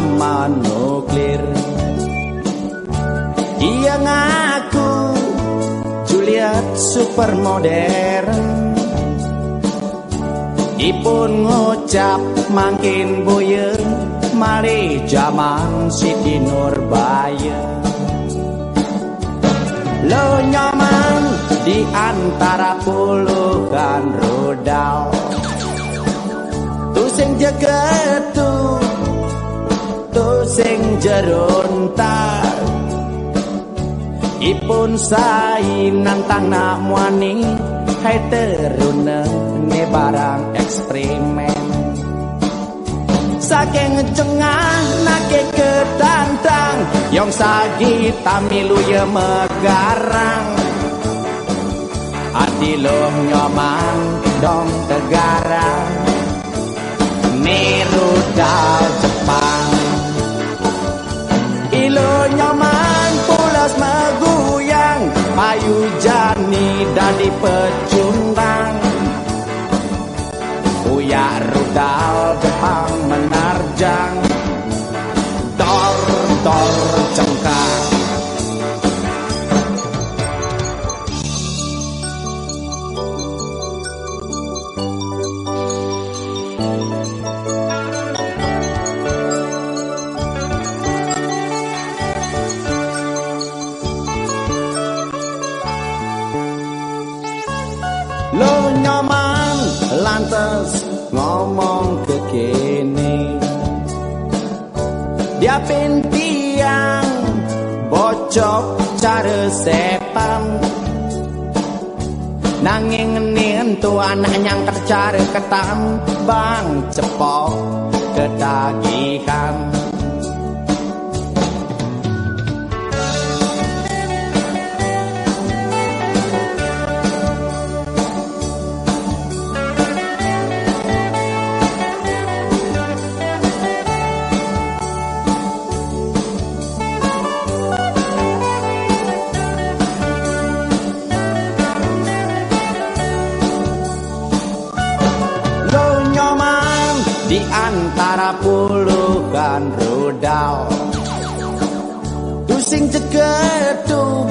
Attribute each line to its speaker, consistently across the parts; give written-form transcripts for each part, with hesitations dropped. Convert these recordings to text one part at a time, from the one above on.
Speaker 1: zaman nuklir. Ia ngaku Juliet super modern, ipun ngucap makin boyer mari zaman Siti Nurbaya. Lo nyaman di antara puluhan rudal, tu sing jegetu, tu sing jerontar, ipun sai nantang nak muani hai terune ne barang eksperimen. Saking cengah nake ketantang yong sagi tamilu ye megarang, adilom nyoman dong tegara niru dal Jepang. Ilo nyoman pulas meguyang payu jani dadi pecundang, uyak rudal Jepang menarjang tor cengkang. Lo nyaman lantas ngomong ke kene, dia pentiang bocok cara sepan, nanging nentu anak yang tercari ketan bang cepok ketagihan. Di antara puluhan rudal, tu sing jegetu,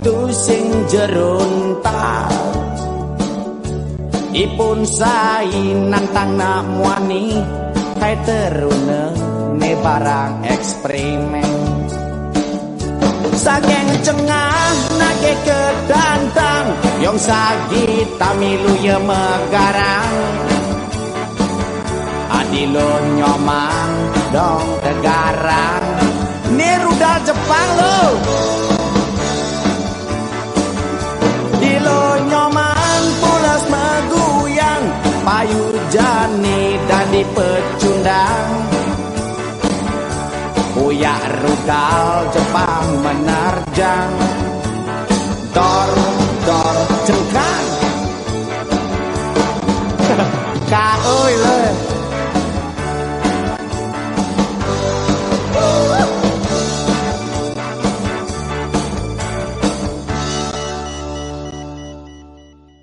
Speaker 1: tu sing jerontar, ipun sai nantang nak muani hai terune ne barang eksperimen. Saking cengah nake kedantang yong sagi tamilu ye megarang, adilo nyoman dong tegarang ni rudal Jepang lo. Dilo nyoman pulas meguyang payu jani dadi pecundang, uyak rudal Jepang menerjang tor cengkang. Kak oi le